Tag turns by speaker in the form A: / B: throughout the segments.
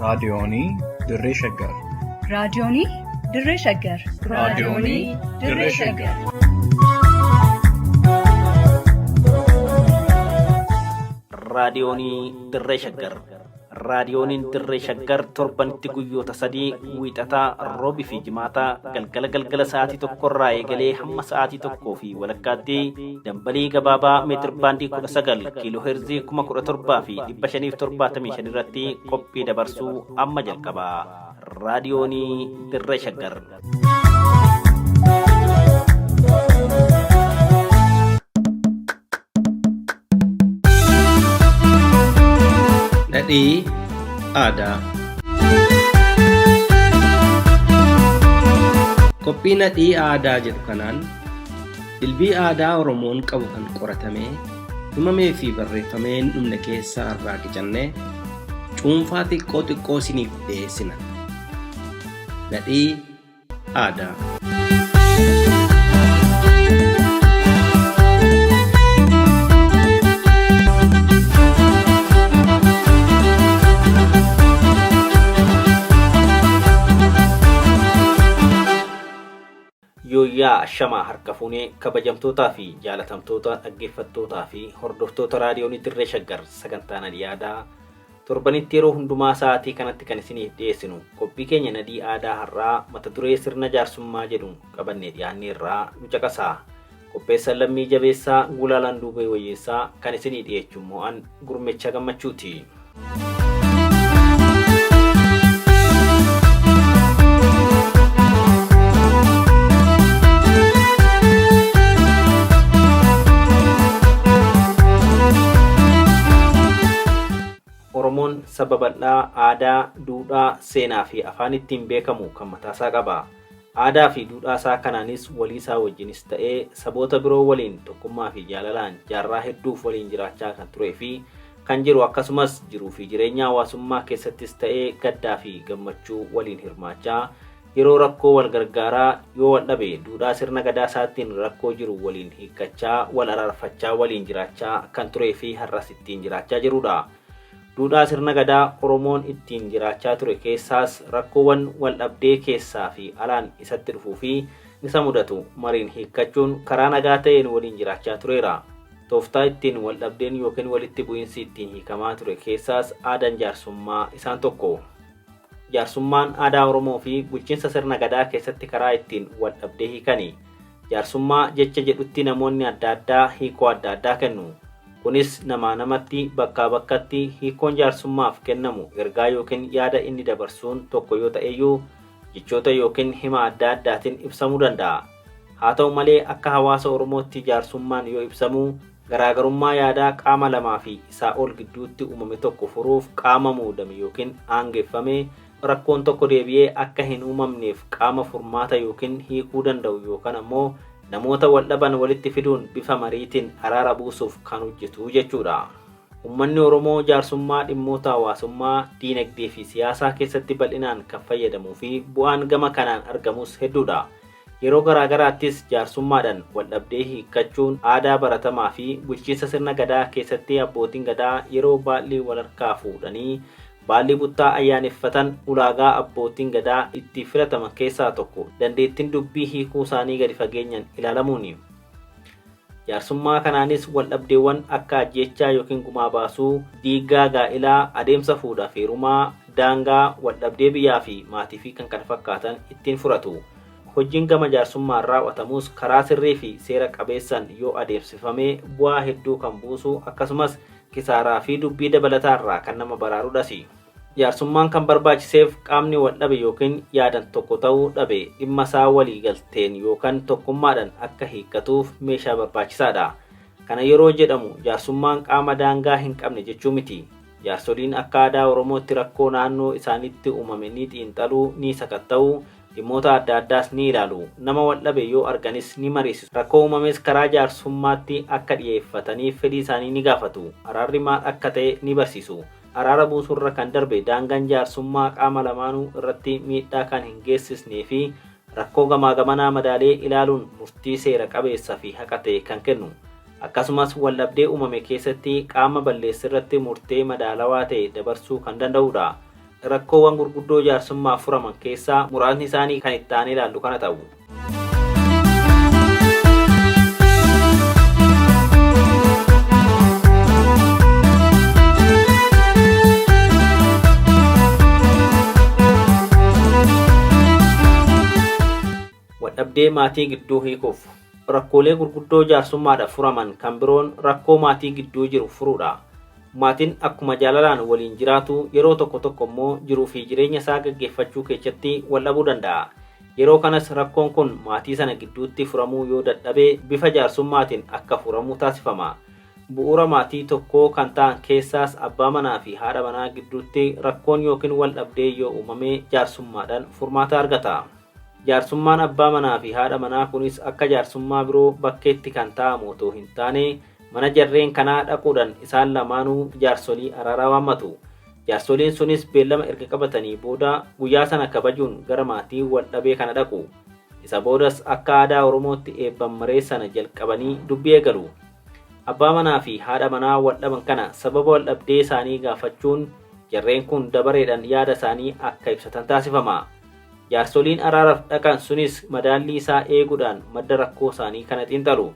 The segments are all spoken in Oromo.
A: raadiyoonii Dirree Shaggar.
B: raadiyoonii Dirree Shaggar.
A: raadiyoonii Dirree Shaggar.
C: raadiyoonii Dirree Shaggar. raadiyooniin Dirree Shaggar torbanitti guyyoota 3 wiixataa roobii fi jimaataa galgala sa'aatii tokkorraa eegalee hamma sa'aatii tokkoo fi walakkaatti dambalii gabaabaa meetir baandii 19 kiiloo heerzii 17,575 irratti qophii dabarsuu amma jalqaba. raadiyoonii Dirree Shaggar.
D: Nadhii aadaa. Qophii nadhii aadaa jedhu kanaan dilbii aadaa Oromoon qabu kan qoratamee himamee fi barreeffamee hin dhumne keessaa irraa qicannee cuunfaa xiqqoo isiniif dhiyeessina. Nadhii aadaa.
C: Yooyyaa shamaa harka fuunee kabajamtootaa fi jaalatamtoota dhaggeeffattootaa fi hordoftoota raadiyoonii Dirree Shaggar sagantaa nadhii aadaa torbanitti yeroo hundumaa sa'aatii kanatti kan isiniif dhiyeessinu qophii keenya nadhii aadaa har'aa mata duree sirna jaarsummaa jedhuun qabannee dhiyaannee irraa nu caqasaa. Qopheessaan Lammii Jabeessaa Gulaalaan Duubee Wayyeessaa kan isinii dhiyeessu immoo an Gurmecha Gammachuuti. Oromoon saba bal'aa aadaa, duudhaa, seenaa fi afaan ittiin beekamu kan mataasaa qaba. Aadaa fi duudhaa isaa kanaanis walii isaa wajjinis ta'ee saboota biroo waliin tokkummaa fi jaalalaan jaarraa hedduuf waliin jiraachaa kan turee fi kan jiru akkasumas jiruu fi jireenya hawaasummaa keessattis ta'ee gaddaa fi gammachuu waliin hirmaachaa yeroo rakkoo wal gargaaraa yoo wal dhabe duudhaa sirna gadaa isaatiin rakkoo jiru waliin hiikkachaa wal araarfachaa waliin jiraachaa kan turee fi har'as ittiin jiraachaa jirudha. Duudhaa sirna gadaa Oromoon ittiin jiraachaa ture keessaas rakkoowwan wal dhabdee keessaa fi alaan isatti dhufuu fi isa mudatu mariin hiikkachuun karaa nagaa ta'een waliin jiraachaa tureera. Tooftaa ittiin wal dhabdeen yookiin walitti bu'iinsi ittiin hiikamaa ture keessaas aadaan jaarsummaa isaan tokko. Jaarsummaan aadaa Oromoo fi bulchiinsa sirna gadaa keessatti karaa ittiin wal dhabdee hiikani. Jaarsummaa jecha jedhutti namoonni adda addaa hiikoo adda addaa kennu. Kunis namaa namatti bakkaa bakkatti hiikoon jaarsummaaf kennamu ergaa yookiin yaada inni dabarsuun tokko yoo ta'eyyuu jechoota yookiin hima adda addaatiin ibsamuu danda'a. Haa ta'u malee akka hawaasa Oromootti jaarsummaan yoo ibsamu garaagarummaa yaadaa qaama lamaa fi isaa ol gidduutti uumame tokko furuuf qaama muudame yookiin aangeeffame rakkoon tokko deebi'ee akka hin uumamneef qaama furmaata yookiin hiikuu danda'u yookaan ammoo namoota wal dhaban walitti fiduun bifa mariitiin araara buusuuf kan hojjetu jechuudha. Uummanni Oromoo jaarsummaa dhimmoota hawaasummaa, diinagdee fi siyaasaa keessatti bal'inaan kan fayyadamuu fi bu'aan gama kanaan argamus hedduudha. Yeroo garaagaraattis jaarsummaadhaan wal dhabdee hiikkachuun aadaa baratamaa fi bulchiinsa sirna gadaa keessatti abbootiin gadaa yeroo baalli wal harkaa fuudhanii baalli buttaa ayyaaneffatan ulaagaa abbootiin gadaa itti filataman keessaa tokko dandeettiin dubbii hiikuu isaanii gadi fageenyaan ilaalamuuni. Jaarsummaa kanaanis wal dhabdeewwan akka ajjeechaa yookiin gumaa baasuu, diigaa gaa'ilaa, adeemsa fuudhaa fi heerumaa, daangaa, wal dhabdee biyyaa fi maatii fi kan kana fakkaatan ittiin furatu. Hojiin gama jaarsummaan raawwatamus karaa sirrii fi seera qabeessaan yoo adeemsifamee bu'aa hedduu kan buusu akkasumas kisaaraa fi dubbii dabalataarraa kan nama baraarudhas. Jaarsummaan kan barbaachiseef qaamni wal dhabe yookiin yaadan tokko ta'uu dhabe dhimma isaa walii galteen yookaan tokkummaadhaan akka hiikkatuuf meeshaa barbaachisaadha. Kana yeroo jedhamu jaarsummaan qaama daangaa hin qabne jechuu miti. Jaarsoliin akka aadaa Oromootti rakkoo naannoo isaanitti uumame ni xiinxaluu ni sakatta'uu dhimmoota adda addaas ni ilaalu. Nama wal dhabe yoo arganis ni mariisisu. Rakkoo uumames karaa jaarsummaatti akka dhiyeeffataniif fedhii isaanii ni gaafatu. Araarri maal akka ta'e ni barsiisu. Araara buusurra kan darbe daangaan jaarsummaa qaama lamaanuu irratti miidhaa kan hin geessisnee fi rakkoo gamaa gamanaa madaalee ilaaluun murtii seera qabeessa fi haqa ta'e kan kennu. akkasumas waldhabdee uumame keessatti qaama balleessirratti murtee madaalawaa ta'e dabarsuu kan danda'udha. rakkoowwan gurguddoo jaarsummaa furaman keessaa muraasni isaanii kan itti aanee ilaallu kana ta'u. Wadhabdee maatii gidduu hiikuuf rakkoolee gurguddoo jaarsummaadhaaf furaman kan biroon rakkoo maatii gidduu jiru furuudha. Maatiin akkuma jaalalaan waliin jiraatu yeroo tokko tokko immoo jiruu fi jireenya isaa gaggeeffachuu keessatti wal dhabuu danda'a. Yeroo kanas rakkoon kun maatii sana gidduutti furamuu yoo dadhabe bifa jaarsummaatiin akka furamu taasifama. Bu'uura maatii tokkoo kan ta'an keessaas abbaa manaa fi haadha manaa gidduutti rakkoon yookiin wal dhabdee yoo uumame jaarsummaadhaan furmaata argata. Jaarsummaan abbaa manaa fi haadha manaa kunis akka jaarsummaa biroo bakkeetti kan taa'amu otoo hin taane mana jarreen kanaa dhaquudhaan isaan lamaanuu jaarsolii araaraa waammatu. Jaarsoliin sunis beellama erga qabatanii booda guyyaa sana kabajuun gara maatii wal dhabee kana dhaqu. Isa boodas akka aadaa Oromootti eebban maree sana jalqabanii dubbii eegalu. Abbaa manaa fi haadha manaa wal dhaban kana sababa wal dhabdee isaanii gaafachuun jarreen kun dabareedhaan yaada isaanii akka ibsatan taasifama. Jaarsoliin araaraaf dhaqan sunis madaallii isaa eeguudhaan madda rakkoo isaanii kana xiinxalu.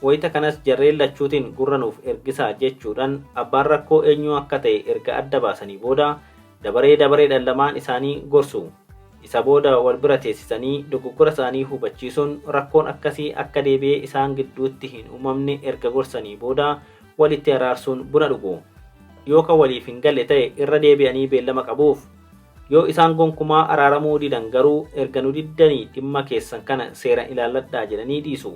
C: Wayita kanas jarreen lachuutiin gurra nuuf ergisaa jechuudhaan abbaan rakkoo eenyu akka ta'e erga adda baasanii booda dabareedhaan lamaan isaanii gorsu. Isa booda wal bira teessisanii dogoggora isaanii hubachiisuun rakkoon akkasii akka deebi'ee isaan gidduutti hin uumamne erga gorsanii booda walitti araarsuun buna dhugu. Yoo kan waliif hin galle ta'e irra deebi'anii beellama qabuuf. Yoo isaan gonkumaa araaramuu didan garuu erga nu diddanii dhimma keessan kana seeraan ilaalladhaa jedhanii dhiisu.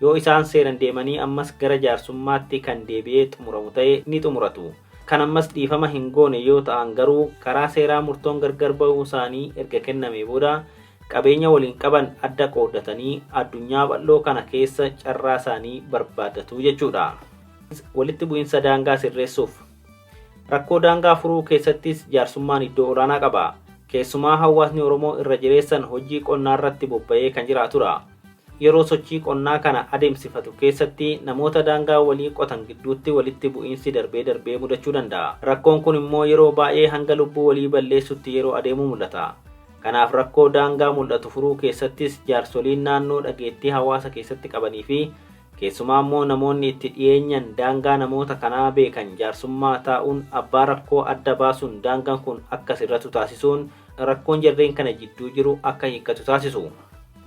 C: Yoo isaan seeran deemanii ammas gara jaarsummaatti kan deebi'ee xumuramu ta'e ni xumuratu. Kan ammas dhiifama hin goone yoo ta'an garuu karaa seeraa murtoon gargar ba'uu isaanii erga kenname booda qabeenya waliin qaban adda qooddatanii addunyaa bal'oo kana keessa carraa isaanii barbaadatu jechuudha. Walitti bu'iinsa daangaa sirreessuuf rakkoo daangaa furuu keessattis jaarsummaan iddoo olaanaa qaba. Keessumaa hawaasni Oromoo irra jireessan hojii qonnaa irratti bobba'ee kan jiraatudha. Yeroo sochii qonnaa kana adeemsifatu keessatti namoota daangaa walii qotan gidduutti walitti bu'iinsi darbee mudachuu danda'a. Rakkoon kun immoo yeroo baay'ee hanga lubbuu walii balleessutti yeroo adeemu mul'ata. Kanaaf rakkoo daangaa mul'atu furuu keessattis jaarsoliin naannoo dhageettii hawaasa keessatti qabanii fi keessumaa immoo namoonni itti dhiyeenyan daangaa namoota kanaa beekan jaarsummaa taa'uun abbaa rakkoo adda baasuun daangaan kun akka sirratu taasisuun rakkoon jarreen kana jidduu jiru akka hiikkatu taasisu.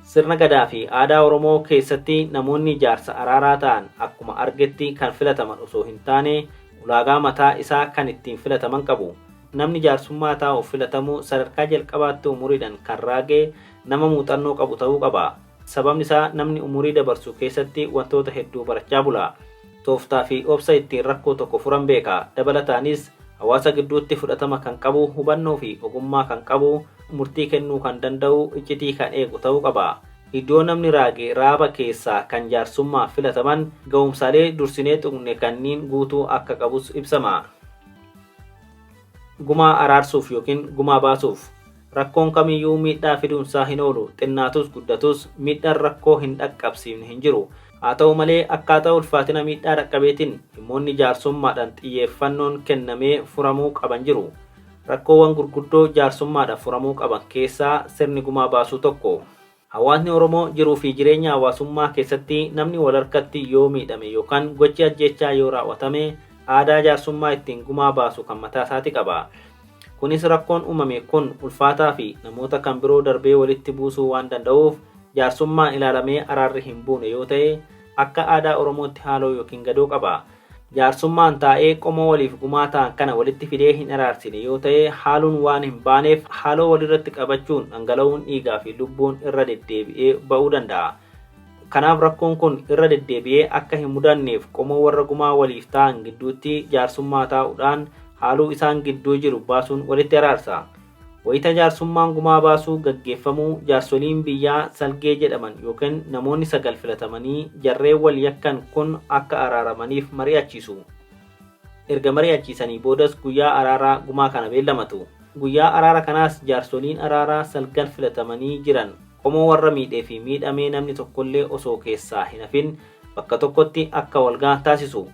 C: Sirna gadaa fi aadaa Oromoo keessatti namoonni jaarsa araaraa ta'an akkuma argetti kan filataman osoo hin taane ulaagaa mataa isaa kan ittiin filataman qabu. Namni jaarsummaa taa'uuf filatamu sadarkaa jalqabaatti umuriidhaan kan raagee nama muuxannoo qabu ta'uu qaba. Sababni isaa namni umurii dabarsu keessatti wantoota hedduu barachaa bula. Tooftaa fi obsa ittiin rakkoo tokko furan beeka. Dabalataanis hawaasa gidduutti fudhatama kan qabu, hubannoo fi ogummaa kan qabu, murtii kennuu kan danda'u, iccitii kan eegu ta'uu qaba. Iddoo namni raage raaba keessaa kan jaarsummaa filataman ga'umsaalee dursinee tuqne kanniin guutuu akka qabus ibsama. Gumaa araarsuuf yookiin gumaa baasuuf rakkoon kamiyyuu miidhaa fiduunsaa hin oolu. Xinnaatus guddatus miidhaan rakkoo hin dhaqqabsiifne hin jiru. Haa ta'u malee akkaataa ulfaatina miidhaa dhaqqabeetiin dhimmoonni jaarsummaadhaan xiyyeeffannoon kennamee furamuu qaban jiru. Rakkoowwan gurguddoo jaarsummaadhaan furamuu qaban keessaa sirni gumaa baasuu tokko. Hawaasni Oromoo jiruu fi jireenya hawaasummaa keessatti namni wal harkatti yoo miidhame yookaan gochi ajjechaa yoo raawwatame aadaa jaarsummaa ittiin gumaa baasu kan mataa isaati qaba. Kunis rakkoon uumame kun ulfaataa fi namoota kan biroo darbee walitti buusuu waan danda'uuf jaarsummaan ilaalamee araarri hin buune yoo ta'e akka aadaa Oromootti haaloo yookiin gadoo qaba. Jaarsummaan taa'ee qomoo waliif gumaa ta'an kana walitti fidee hin araarsine yoo ta'e haaluun waan hin baaneef haaloo walirratti qabachuun dhangala'uun dhiigaa fi lubbuun irra deddeebi'ee ba'uu danda'a. Kanaaf rakkoon kun irra deddeebi'ee akka hin mudanneef qomoo warra gumaa waliif ta'an gidduutti jaarsummaa taa'uudhaan haaluu isaan gidduu jiru baasuun walitti araarsa. Wayita jaarsummaan gumaa baasuu gaggeeffamuu jaarsoliin biyyaa salgee jedhaman yookiin namoonni 9 filatamanii jarreen wal yakkan kun akka araaramaniif mari'achiisu. Erga mari'achiisanii boodas guyyaa araaraa gumaa kana beellamatu. Guyyaa araara kanaas jaarsoliin araaraa 9 filatamanii jiran qomoo warra miidhee fi miidhamee namni tokkollee osoo keessaa hin hafin bakka tokkotti akka walgaa taasisu.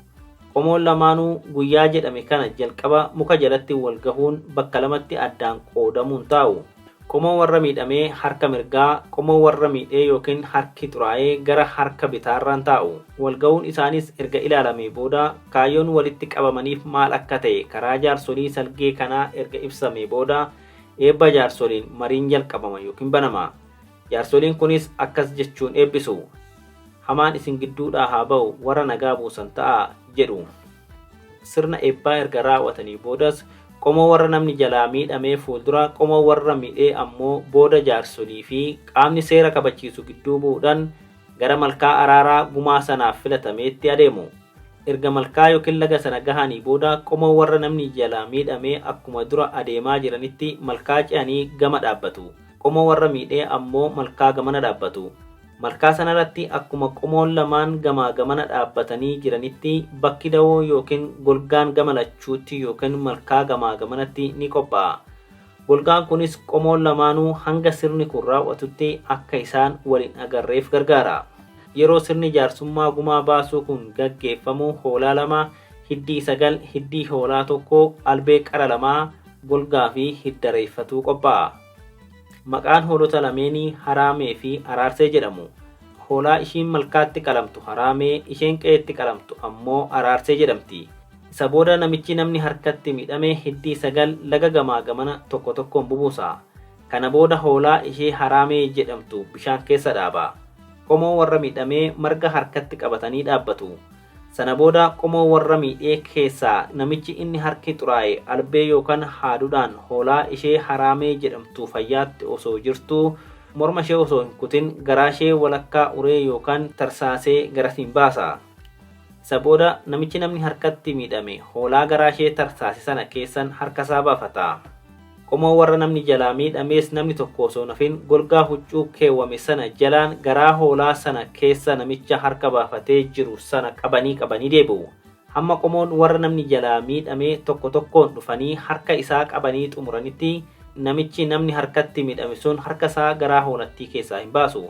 C: Qomoon lamaanuu guyyaa jedhame kana jalqaba muka jalatti wal gahuun bakka lamatti addaan qoodamuun taa'u. Qomoo warra miidhamee harka mirgaa, qomoo warra miidhee yookiin harki xuraa'ee gara harka bitaarraan taa'u. Walgahuun isaanis erga ilaalamee booda kaayyoon walitti qabamaniif maal akka ta'e karaa jaarsolii salgee kanaa erga ibsamee booda eebba jaarsoliin mariin jalqabama yookiin banama. Jaarsoliin kunis akkas jechuun eebbisu. Hamaan isin gidduudhaa haa ba'u, warra nagaa buusan ta'a jedhu. Sirna eebbaa erga raawwatanii boodas qomoo warra namni jalaa miidhamee fuuldura, qomoo warra miidhee ammoo booda jaarsolii fi qaamni seera kabachiisu gidduu bu'uudhaan gara malkaa araaraa gumaa sanaaf filatameetti adeemu. Erga malkaa yookiin laga sana gahanii booda qomoo warra namni jalaa miidhamee akkuma dura adeemaa jiranitti malkaa ce'anii gama dhaabbatu. Qomoo warra miidhee ammoo malkaa gamana dhaabbatu. Malkaa sanarratti akkuma qomoon lamaan gamaa gamana dhaabbatanii jiranitti bakki dawoo yookiin golgaan gama lachuutti yookiin malkaa gamaa gamanatti ni qophaa'a. Golgaan kunis qomoon lamaanuu hanga sirni kun raawwatutti akka isaan waliin agarreef gargaara. Yeroo sirni jaarsummaa gumaa baasuu kun gaggeeffamu hoolaa lama, hiddii 9, hiddii hoolaa 1, albee qara 2, golgaa fi hiddareeffatuu qophaa'a. Maqaan hoolota lameenii Haraamee fi Araarsee jedhamu. Hoolaa ishiin malkaatti qalamtu Haraamee, isheen qe'eetti qalamtu ammoo Araarsee jedhamti. Isa booda namichi namni harkatti miidhame hiddii 9 laga gamaa gamana tokko tokkoon bubuusa. Kana booda hoolaa ishee Haraamee jedhamtu bishaan keessa dhaaba. Qomoo warra miidhamee marga harkatti qabatanii dhaabbatu. Sana booda qomoo warra miidhee keessaa namichi inni harki xuraa'e albee yookaan haaduudhaan hoolaa ishee Haraamee jedhamtu fayyaatti osoo jirtuu morma ishee osoo hin kutin garaa ishee walakkaa uree yookaan tarsaasee garasiin baasa. Isa booda namichi namni harkatti miidhame hoolaa garaa ishee tarsaase sana keessan harkasaa baafata. Qomoo warra namni jalaa miidhamees namni tokko osoo nafin golgaa huccuu keewwame sana jalaan garaa hoolaa sana keessa namicha harka baafatee jiru sana qabanii deebi'u. Hamma qomoon warra namni jalaa miidhame tokko tokkoon dhufanii harka isaa qabanii xumuranitti namichi namni harkatti miidhame sun harka isaa garaa hoolattii keessaa hin baasu.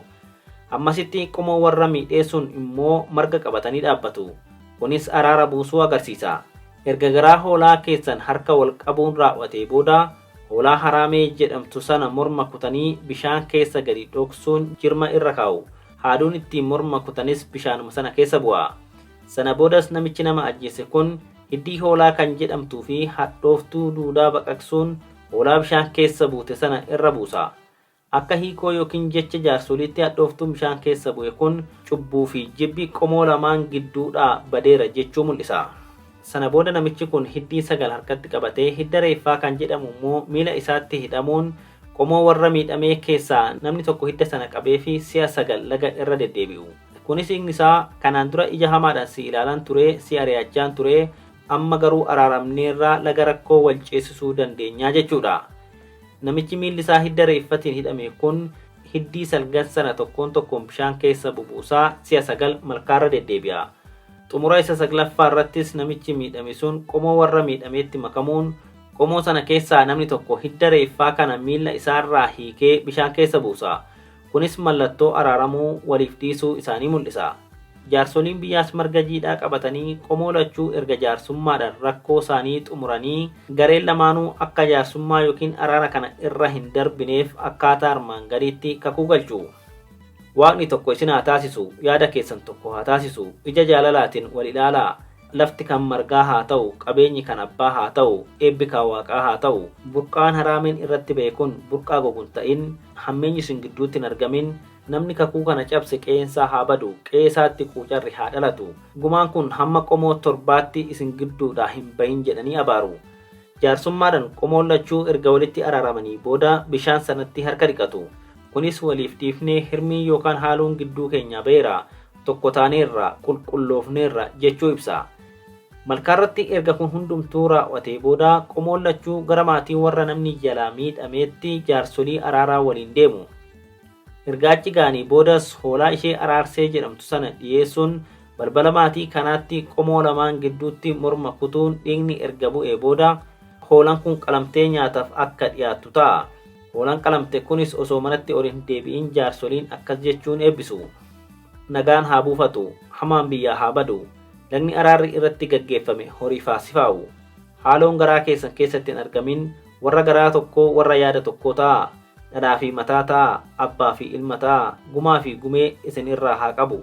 C: Ammasitti qomoo warra miidhee sun immoo marga qabatanii dhaabbatu. Kunis araara buusuu agarsiisa. Erga garaa hoolaa keessan harka wal qabuun raawwatee booda hoolaa Haraamee jedhamtu sana morma kutanii bishaan keessa gadi dhoksuun jirma irra kaa'u. Haaduun ittiin morma kutanis bishaanuma sana keessa bu'a. Sana boodas namichi nama ajjeese kun hiddii hoolaa kan jedhamtuu fi hadhooftuu duudaa baqaqsuun hoolaa bishaan keessa buute sana irra buusa. Akka hiikoo yookiin jecha jaarsoliitti hadhooftuun bishaan keessa bu'e kun cubbuu fi jibbi qomoo lamaan gidduudhaa badeera jechuu mul'isa. Sana booda namichi kun hiddii 9 harkatti qabatee hidda reeffaa kan jedhamu immoo miila isaatti hidhamuun qomoo warra miidhamee keessaa namni tokko hidda sana qabee fi si'a 9 laga irra deddeebi'u. Kunis inni isaa kanaan dura ija hamaadhaan si ilaalan ture, si ari'achaan ture, amma garuu araaramneerraa laga rakkoo wal ceesisuu dandeenyaa jechuudha. Namichi miilli isaa hidda reeffatiin hidhame kun hiddii salgan sana tokkoon tokkoon bishaan keessa bubuusaa si'a 9 malkaarra deddeebi'a. Xumura isa 9ffaa irrattis namichi miidhame sun qomoo warra miidhameetti makamuun qomoo sana keessaa namni tokko hidda reeffaa kana miila isaarraa hiikee bishaan keessa buusa. Kunis mallattoo araaramuu waliif dhiisuu isaanii mul'isa. Jaarsoliin biyyaas marga jiidhaa qabatanii qomoo lachuu erga jaarsummaadhaan rakkoo isaanii xumuranii gareen lamaanuu akka jaarsummaa yookiin araara kana irra hin darbineef akkaataa armaan gadiitti kakuu galchu. Waaqni tokko isin haa taasisu, yaada keessan tokko haa taasisu, ija jaalalaatiin wal ilaalaa. Lafti kan margaa haa ta'u, qabeenyi kan abbaa haa ta'u, eebbi kan waaqaa haa ta'u. Burqaan Haraameen irratti ba'e kun burqaa gogun ta'in, hammeenyi isin gidduutti hin argamin. Namni kakuu kana cabse qeensaa haa badu, qeesaatti quucarri haa dhalatu. Gumaan kun hamma qomoo 7tti isin gidduudhaa hin bahin jedhanii abaaru. Jaarsummaadhaan qomoon lachuu erga walitti araaramanii booda bishaan sanatti harka dhiqatu. Kunis waliif dhiifnee hirmii yookaan haaluun gidduu keenya ba'eera, tokko taaneerra, qulqulloofneerra jechuu ibsa. Malkaarratti erga kun hundumtuu raawwatee booda qomoon lachuu gara maatii warra namni jalaa miidhameetti jaarsolii araaraa waliin deemu. Erga achi ga'anii boodas hoolaa ishee Araarsee jedhamtu sana dhiyeessuun balbala maatii kanaatti qomoo lamaan gidduutti morma kutuun dhiigni erga bu'ee booda hoolaan kun qalamtee nyaataaf akka dhiyaattu ta'a. Hoolaan qalamte kunis osoo manatti ol hin deebi'in jaarsoliin akkas jechuun eebbisu. Nagaan haa buufatu, hamaan biyyaa haa badu. lagni araarri irratti gaggeeffame horiif haa sifaa'u. Haaloon garaa keessan keessatti hin argamin warra garaa tokkoo warra yaada tokkoo ta'a. Dhadhaa fi mataa ta'a, abbaa fi ilma ta'a, gumaa fi gumee isin irraa haa qabu.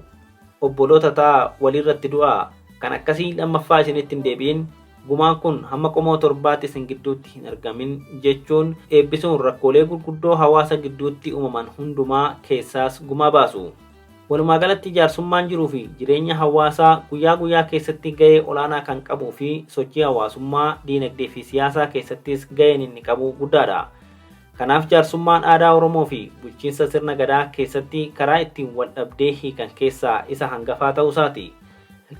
C: Obboloota ta'a, walirratti du'a. Kan akkasii lammaffaa isinitti hin deebi'in. Gumaan kun hamma qomoo torbaatti isin gidduutti hin argamin jechuun eebbisuun rakkoolee gurguddoo hawaasa gidduutti uumaman hundumaa keessaas gumaa baasu. Walumaa galatti jaarsummaan jiruu fi jireenya hawaasaa guyyaa guyyaa keessatti gahee olaanaa kan qabuu fi sochii hawaasummaa, diinagdee fi siyaasaa keessattis gaheen inni qabu guddaadha. Kanaaf jaarsummaan aadaa Oromoo fi bulchiinsa sirna gadaa keessatti karaa ittiin wal dhabdee hiikan keessaa isa hangafaa ta'uu isaati.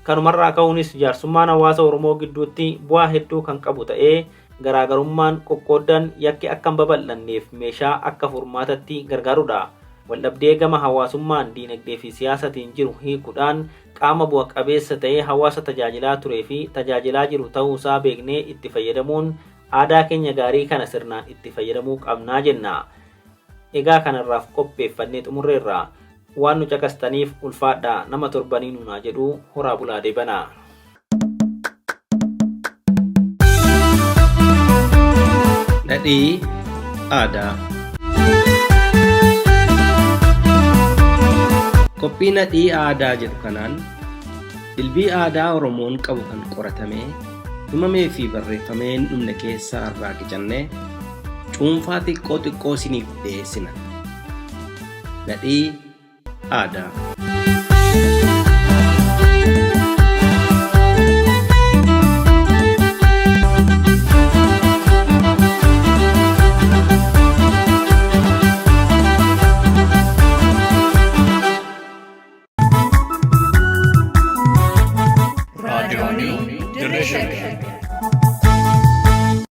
C: Kanumarraa ka'uunis jaarsummaan hawaasa Oromoo gidduutti bu'aa hedduu kan qabu ta'ee garaagarummaan qoqqooddan yakki akka hin babal'anneef meeshaa akka furmaatatti gargaarudha. Waldhabdee gama hawaasummaan, diinagdee fi siyaasatiin jiru hiikuudhaan qaama bu'a qabeessa ta'ee hawaasa tajaajilaa turee fi tajaajilaa jiru ta'uu isaa beeknee itti fayyadamuun aadaa keenya gaarii kana sirnaan itti fayyadamuu qabnaa jenna. Egaa kanarraaf qopheeffannee xumurreerra. Waan nu caqastaniif ulfaadhaa. Nama torbanii nunaa jedhu horaa bulaa deebanaa.
D: Nadhii aadaa. Qophii nadhii aadaa jedhu kanaan dilbii aadaa Oromoon qabu kan qoratamee himamee fi barreeffamee hin dhumne keessaa irraa qicannee cuunfaa xiqqoo xiqqoo isiniif dhiyeessina. Nadhii aadaa.
A: Raadiyoonii Dirree Shaggar.